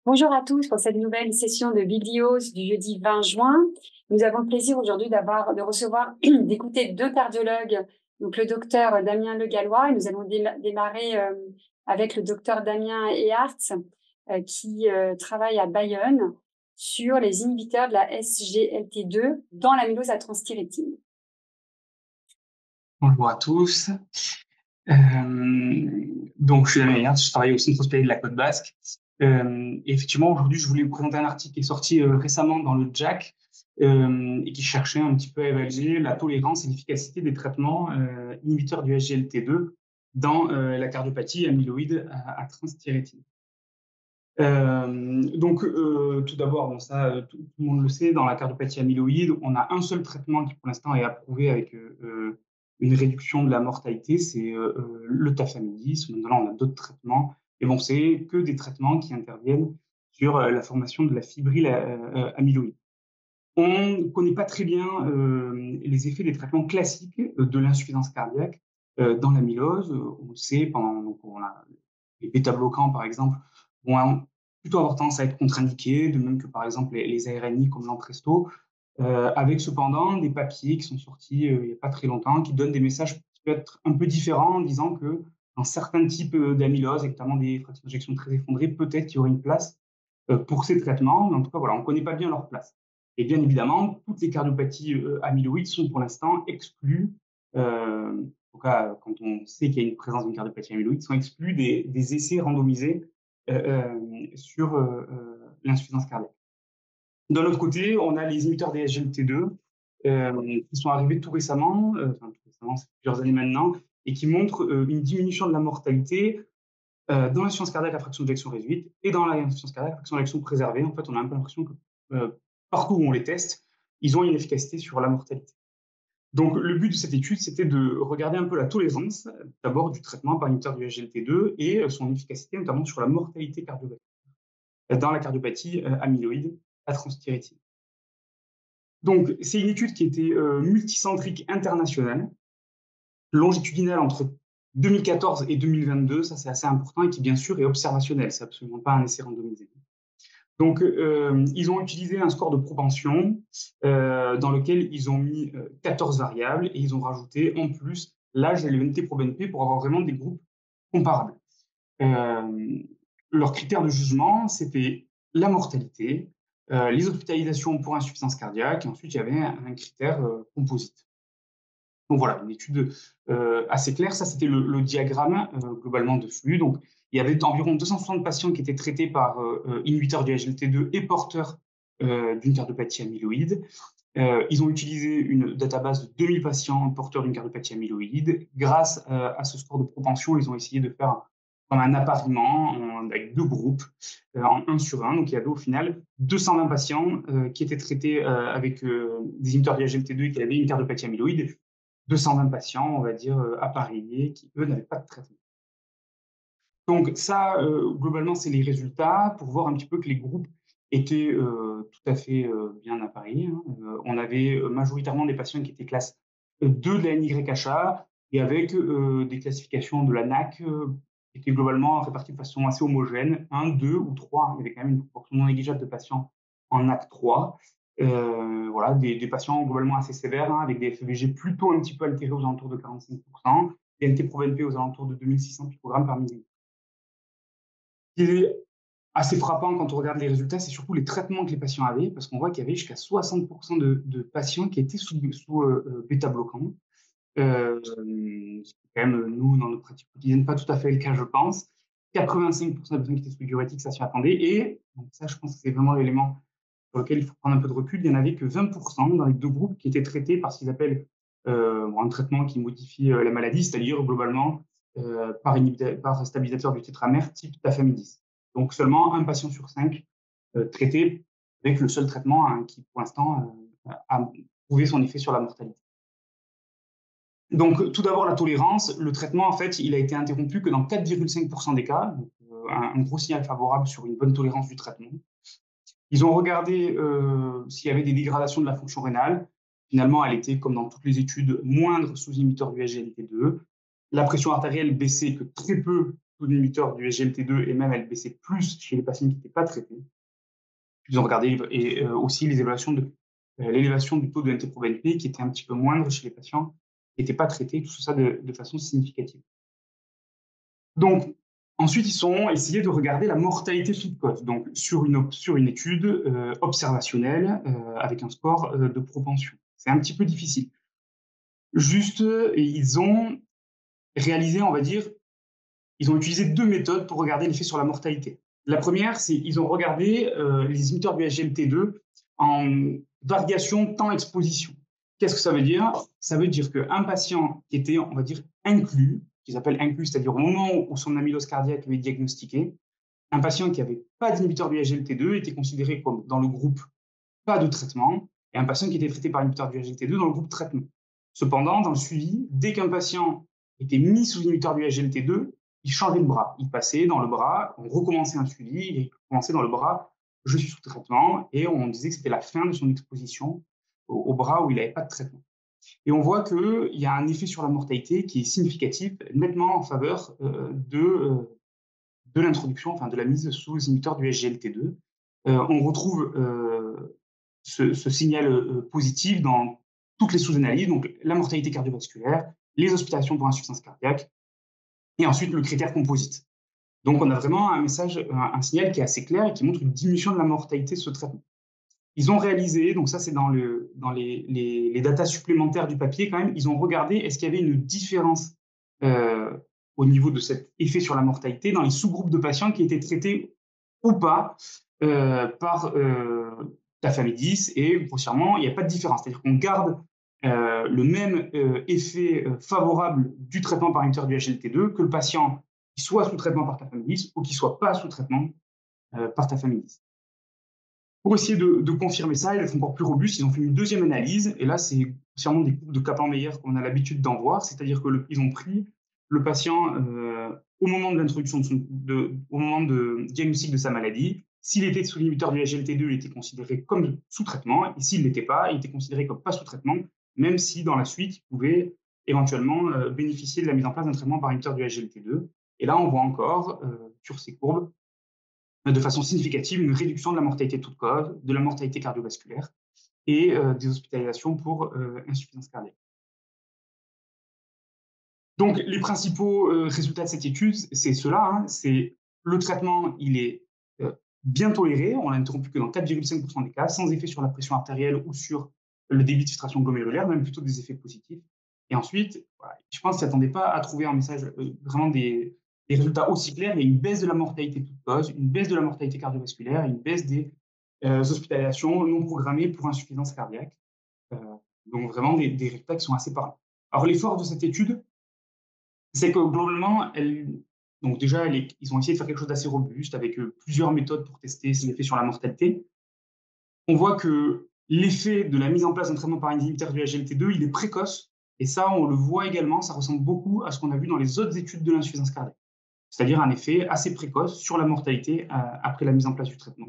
Bonjour à tous pour cette nouvelle session de vidéos du jeudi 20 juin. Nous avons le plaisir aujourd'hui de recevoir, d'écouter deux cardiologues, donc le docteur Damien Le Gallois, et nous allons démarrer avec le docteur Damien Ehartz, qui travaille à Bayonne sur les inhibiteurs de la SGLT2 dans l'amylose à transthyrétine. Bonjour à tous. Donc, je suis Damien Ehartz, je travaille au Centre hospitalier de la Côte Basque. Et effectivement, aujourd'hui, je voulais vous présenter un article qui est sorti récemment dans le JACC et qui cherchait un petit peu à évaluer la tolérance et l'efficacité des traitements inhibiteurs du SGLT2 dans la cardiopathie amyloïde à transthyrétine. Tout d'abord, bon, ça, tout le monde le sait, dans la cardiopathie amyloïde, on a un seul traitement qui, pour l'instant, est approuvé avec une réduction de la mortalité, c'est le tafamidis. Maintenant, on a d'autres traitements, et bon, c'est que des traitements qui interviennent sur la formation de la fibrille amyloïde. On ne connaît pas très bien les effets des traitements classiques de l'insuffisance cardiaque dans l'amylose. On le sait, donc on a les bêta-bloquants, par exemple, vont plutôt avoir tendance à être contre-indiqués, de même que, par exemple, les ARNI comme l'Entresto, avec cependant des papiers qui sont sortis il n'y a pas très longtemps, qui donnent des messages qui peuvent être un peu différents, en disant que dans certains types d'amylose, et notamment des fractions d'injection très effondrées, peut-être qu'il y aurait une place pour ces traitements, mais en tout cas, voilà, on ne connaît pas bien leur place. Et bien évidemment, toutes les cardiopathies amyloïdes sont pour l'instant exclues, en tout cas, quand on sait qu'il y a une présence d'une cardiopathie amyloïde, sont exclues des essais randomisés sur l'insuffisance cardiaque. D'un autre côté, on a les inhibiteurs des SGLT2 qui sont arrivés tout récemment, c'est plusieurs années maintenant, et qui montrent une diminution de la mortalité dans l'insuffisance cardiaque à fraction d'éjection réduite et dans l'insuffisance cardiaque à fraction d'éjection préservée. En fait, on a un peu l'impression que partout où on les teste, ils ont une efficacité sur la mortalité. Donc, le but de cette étude, c'était de regarder un peu la tolérance, d'abord du traitement par inhibiteur du SGLT2 et son efficacité, notamment sur la mortalité cardiovasculaire dans la cardiopathie amyloïde à transthyrétine. Donc, c'est une étude qui était multicentrique internationale, longitudinale entre 2014 et 2022, ça c'est assez important, et qui bien sûr est observationnelle, c'est absolument pas un essai randomisé. Donc, ils ont utilisé un score de propension dans lequel ils ont mis 14 variables et ils ont rajouté en plus l'âge et le NT-proBNP pour avoir vraiment des groupes comparables. Leurs critères de jugement, c'était la mortalité, les hospitalisations pour insuffisance cardiaque, et ensuite il y avait un critère composite. Donc voilà, une étude assez claire. Ça, c'était le diagramme globalement de flux. Donc, il y avait environ 260 patients qui étaient traités par inhibiteurs du SGLT2 et porteurs d'une cardiopathie amyloïde. Ils ont utilisé une database de 2000 patients porteurs d'une cardiopathie amyloïde. Grâce à ce score de propension, ils ont essayé de faire comme un appariement avec deux groupes en 1 sur 1. Donc, il y avait au final 220 patients qui étaient traités avec des inhibiteurs du SGLT2 et qui avaient une cardiopathie amyloïde. 220 patients, on va dire, appareillés, qui, eux, n'avaient pas de traitement. Donc ça, globalement, c'est les résultats pour voir un petit peu que les groupes étaient tout à fait bien appareillés. On avait majoritairement des patients qui étaient classe 2 de la NYHA et avec des classifications de la NAC qui étaient globalement réparties de façon assez homogène, 1, 2 ou 3. Il y avait quand même une proportion non négligeable de patients en NAC 3. Voilà, des patients globalement assez sévères, avec des FEVG plutôt un petit peu altérés aux alentours de 45%, et NT-proBNP aux alentours de 2600 picogrammes par millilitre. Ce qui est assez frappant quand on regarde les résultats, c'est surtout les traitements que les patients avaient, parce qu'on voit qu'il y avait jusqu'à 60% de patients qui étaient sous bêta-bloquants. C'est quand même, nous, dans notre pratique quotidienne, pas tout à fait le cas, je pense. 85% des patients qui étaient sous diurétique, ça s'y attendait. Et donc ça, je pense que c'est vraiment l'élément sur lequel il faut prendre un peu de recul. Il n'y en avait que 20% dans les deux groupes qui étaient traités par ce qu'ils appellent un traitement qui modifie la maladie, c'est-à-dire globalement par stabilisateur du tétramère type tafamidis. Donc seulement un patient sur 5 traité avec le seul traitement qui, pour l'instant, a prouvé son effet sur la mortalité. Donc, tout d'abord, la tolérance. Le traitement, en fait, il a été interrompu que dans 4,5% des cas. Donc, un gros signal favorable sur une bonne tolérance du traitement. Ils ont regardé s'il y avait des dégradations de la fonction rénale. Finalement, elle était, comme dans toutes les études, moindre sous inhibiteur du SGLT2. La pression artérielle baissait que très peu taux d'inhibiteurs du SGLT2 et même elle baissait plus chez les patients qui n'étaient pas traités. Ils ont regardé aussi les évaluations de l'élévation du taux de NT-proBNP qui était un petit peu moindre chez les patients qui n'étaient pas traités, tout ça de façon significative. Donc, ensuite, ils ont essayé de regarder la mortalité toute cause, donc sur une étude observationnelle avec un score de propension. C'est un petit peu difficile. Juste, ils ont réalisé, on va dire, ils ont utilisé 2 méthodes pour regarder l'effet sur la mortalité. La première, c'est ils ont regardé les inhibiteurs du SGLT2 en variation temps-exposition. Qu'est-ce que ça veut dire? Ça veut dire qu'un patient qui était, on va dire, inclus, qu'ils appellent inclus, c'est-à-dire au moment où son amylose cardiaque lui est diagnostiqué, un patient qui n'avait pas d'inhibiteur du SGLT2 était considéré comme dans le groupe pas de traitement, et un patient qui était traité par inhibiteur du SGLT2 dans le groupe traitement. Cependant, dans le suivi, dès qu'un patient était mis sous inhibiteur du SGLT2, il changeait de bras. Il passait dans le bras, on recommençait un suivi, il recommençait dans le bras, je suis sous traitement, et on disait que c'était la fin de son exposition au bras où il n'avait pas de traitement. Et on voit qu'il y a un effet sur la mortalité qui est significatif, nettement en faveur de l'introduction, enfin de la mise sous inhibiteur du SGLT2. On retrouve ce signal positif dans toutes les sous-analyses, donc la mortalité cardiovasculaire, les hospitalisations pour insuffisance cardiaque, et ensuite le critère composite. Donc on a vraiment un message, un signal qui est assez clair et qui montre une diminution de la mortalité de ce traitement. Ils ont réalisé, donc ça c'est dans les datas supplémentaires du papier quand même, ils ont regardé est-ce qu'il y avait une différence au niveau de cet effet sur la mortalité dans les sous-groupes de patients qui étaient traités ou pas par tafamidis, et grossièrement, il n'y a pas de différence. C'est-à-dire qu'on garde le même effet favorable du traitement par inhibiteur du SGLT2 que le patient qui soit sous traitement par tafamidis ou qui ne soit pas sous traitement par tafamidis. Pour essayer de confirmer ça et d'être encore plus robuste, ils ont fait une deuxième analyse. Et là, c'est sûrement des coupes de Kaplan-Meier qu'on a l'habitude d'en voir. C'est-à-dire qu'ils ont pris le patient au moment de l'introduction, au moment de diagnostic de sa maladie. S'il était sous l'inhibiteur du SGLT2, il était considéré comme sous traitement. Et s'il ne l'était pas, il était considéré comme pas sous traitement, même si dans la suite, il pouvait éventuellement bénéficier de la mise en place d'un traitement par inhibiteur du SGLT2. Et là, on voit encore sur ces courbes de façon significative une réduction de la mortalité toute cause, de la mortalité cardiovasculaire et des hospitalisations pour insuffisance cardiaque. Donc, les principaux résultats de cette étude, c'est cela, hein, c'est le traitement, il est bien toléré, on l'a interrompu que dans 4,5% des cas, sans effet sur la pression artérielle ou sur le débit de filtration glomérulaire, même plutôt des effets positifs. Et ensuite, voilà, je pense qu'ils ne s'attendaient pas à trouver un message vraiment des résultats aussi clairs. Il y a une baisse de la mortalité toute cause, une baisse de la mortalité cardiovasculaire, une baisse des hospitalisations non programmées pour insuffisance cardiaque. Donc vraiment des résultats qui sont assez parlants. Alors l'effort de cette étude, c'est que globalement, donc déjà, ils ont essayé de faire quelque chose d'assez robuste avec plusieurs méthodes pour tester l'effet sur la mortalité. On voit que l'effet de la mise en place d'un traitement par inhibiteur du SGLT2, il est précoce. Et ça, on le voit également, ça ressemble beaucoup à ce qu'on a vu dans les autres études de l'insuffisance cardiaque. C'est-à-dire un effet assez précoce sur la mortalité après la mise en place du traitement.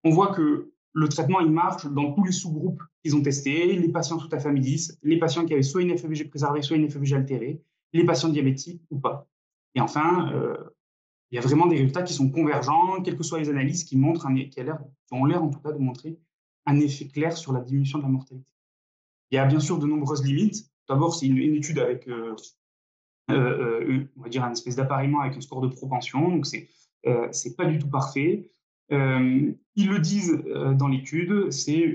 On voit que le traitement, il marche dans tous les sous-groupes qu'ils ont testés, les patients sous tafamidis, les patients qui avaient soit une FEVG préservée, soit une FEVG altérée, les patients diabétiques ou pas. Et enfin, il y a vraiment des résultats qui sont convergents, quelles que soient les analyses, qui ont l'air en tout cas de montrer un effet clair sur la diminution de la mortalité. Il y a bien sûr de nombreuses limites. D'abord, c'est une étude avec, on va dire, un espèce d'appariement avec un score de propension, donc c'est pas du tout parfait. Ils le disent dans l'étude, c'est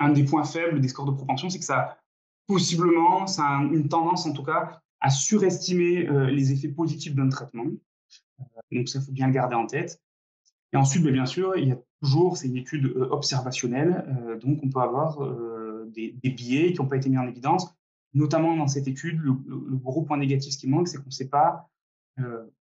un des points faibles des scores de propension, c'est que ça a une tendance en tout cas à surestimer les effets positifs d'un traitement. Donc ça, il faut bien le garder en tête. Et ensuite, bien sûr, il y a toujours, c'est une étude observationnelle, donc on peut avoir des biais qui n'ont pas été mis en évidence. Notamment dans cette étude, le gros point négatif, ce qui manque, c'est qu'on ne sait pas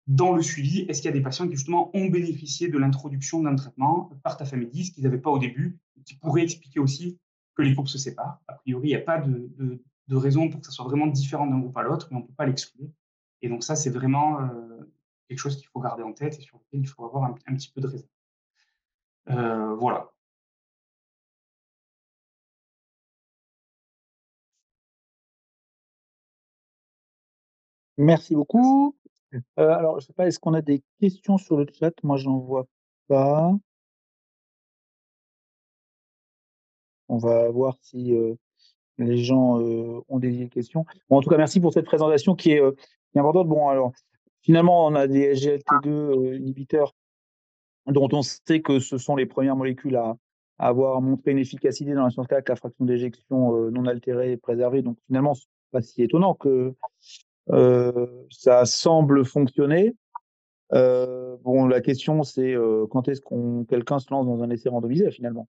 dans le suivi, est-ce qu'il y a des patients qui justement ont bénéficié de l'introduction d'un traitement par tafamidis qu'ils n'avaient pas au début, qui pourrait expliquer aussi que les groupes se séparent. A priori, il n'y a pas de raison pour que ça soit vraiment différent d'un groupe à l'autre, mais on ne peut pas l'exclure. Et donc ça, c'est vraiment quelque chose qu'il faut garder en tête et sur lequel il faut avoir un petit peu de raison. Voilà. Merci beaucoup. Alors, je sais pas, est-ce qu'on a des questions sur le chat? Moi, j'en vois pas. On va voir si les gens ont des questions. Bon, en tout cas, merci pour cette présentation qui est importante. Bon, alors, finalement, on a des SGLT2 inhibiteurs dont on sait que ce sont les premières molécules à avoir montré une efficacité dans la science cardiaque, la fraction d'éjection non altérée et préservée. Donc, finalement, c'est pas si étonnant que ça semble fonctionner. Bon, la question, c'est quand est-ce quelqu'un se lance dans un essai randomisé, finalement?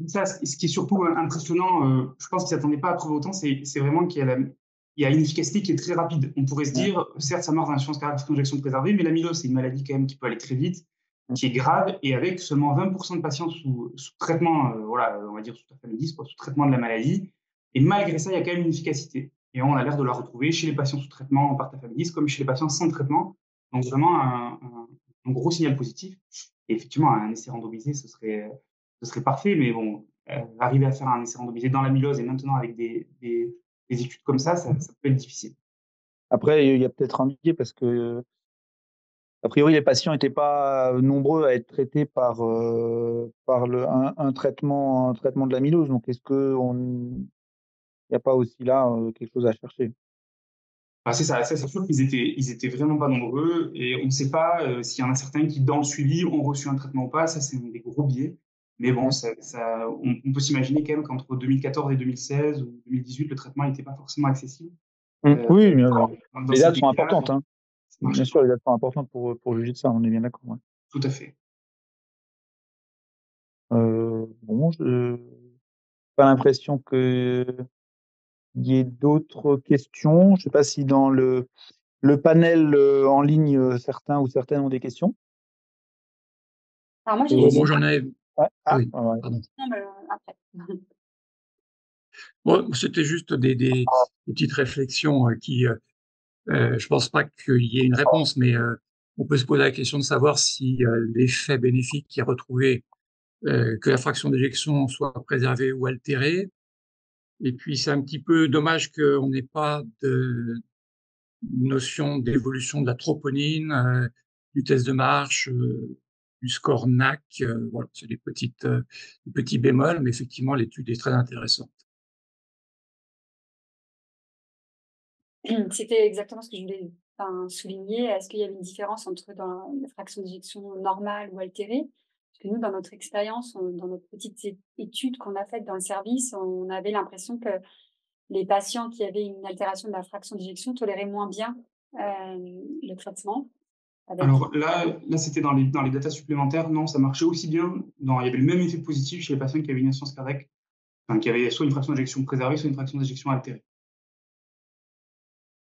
Ça, ce qui est surtout impressionnant, je pense qu'ils ne s'attendaient pas à trouver autant, c'est vraiment il y a une efficacité qui est très rapide. On pourrait se Ouais. dire, certes, ça marche dans l'insuffisance cardiaque injection préservée, mais l'amylose, c'est une maladie quand même qui peut aller très vite, qui est grave, et avec seulement 20% de patients sous traitement, voilà, on va dire sous tafamidis, sous traitement de la maladie. Et malgré ça, il y a quand même une efficacité. Et on a l'air de la retrouver chez les patients sous traitement par tafamidis, comme chez les patients sans traitement. Donc vraiment un gros signal positif. Et effectivement, un essai randomisé, ce serait parfait, mais bon, arriver à faire un essai randomisé dans l'amylose et maintenant avec des études comme ça peut être difficile. Après, il y a peut-être un biais parce que, a priori, les patients n'étaient pas nombreux à être traités par un traitement de l'amylose. Donc, est-ce qu'il n'y a pas aussi là quelque chose à chercher? Enfin, c'est ça, c'est sûr ils étaient vraiment pas nombreux et on ne sait pas s'il y en a certains qui, dans le suivi, ont reçu un traitement ou pas. Ça, c'est des gros biais. Mais bon, Mmh. on peut s'imaginer quand même qu'entre 2014 et 2016 ou 2018, le traitement n'était pas forcément accessible euh, Oui, dans les ces dates sont pays-là. importantes, Donc, hein. ça Bien marchait sûr, pas. les dates sont importantes pour juger de ça, on est bien d'accord, ouais. Tout à fait. Bon, je pas l'impression qu'il y ait d'autres questions. Je ne sais pas si dans le panel en ligne, certains ou certaines ont des questions? Alors moi, j'ai Et juste Moi, j'en ai. ouais, Ah ah, oui, ouais. pardon. non, mais, après. Moi, c'était juste des petites réflexions je pense pas qu'il y ait une réponse, mais on peut se poser la question de savoir si l'effet bénéfique qui est retrouvé, que la fraction d'éjection soit préservée ou altérée. Et puis, c'est un petit peu dommage qu'on n'ait pas de notion d'évolution de la troponine, du test de marche, du score NAC. Voilà, c'est des petits bémols, mais effectivement, l'étude est très intéressante. C'était exactement ce que je voulais souligner. Est-ce qu'il y avait une différence entre dans la fraction d'éjection normale ou altérée? Parce que nous, dans notre expérience, dans notre petite étude qu'on a faite dans le service, on avait l'impression que les patients qui avaient une altération de la fraction d'éjection toléraient moins bien le traitement. Avec... Alors là c'était dans les datas supplémentaires. Non, ça marchait aussi bien. Il y avait le même effet positif chez les patients qui avaient une insuffisance cardiaque, enfin, qui avaient soit une fraction d'éjection préservée, soit une fraction d'éjection altérée.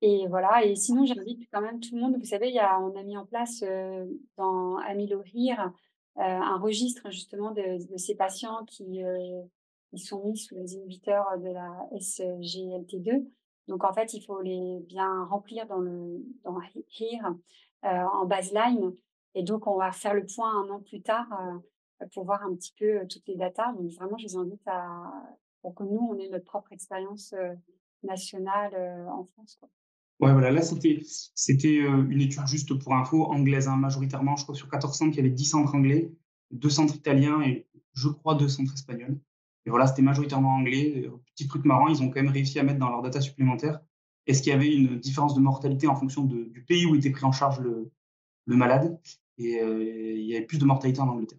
Et voilà, et sinon, j'invite quand même tout le monde. Vous savez, on a mis en place dans Amilorhir un registre justement de ces patients qui sont mis sous les inhibiteurs de la SGLT2. Donc en fait, il faut les bien remplir dans HERE en baseline. Et donc, on va faire le point un an plus tard pour voir un petit peu toutes les datas. Donc vraiment, je vous invite pour que nous, on ait notre propre expérience nationale en France, quoi. Ouais, voilà, là c'était une étude juste pour info, anglaise, hein, majoritairement. Je crois que sur 14 centres, il y avait 10 centres anglais, 2 centres italiens et je crois 2 centres espagnols. Et voilà, c'était majoritairement anglais. Petit truc marrant, ils ont quand même réussi à mettre dans leurs data supplémentaires est-ce qu'il y avait une différence de mortalité en fonction du pays où était pris en charge le malade. Et il y avait plus de mortalité en Angleterre.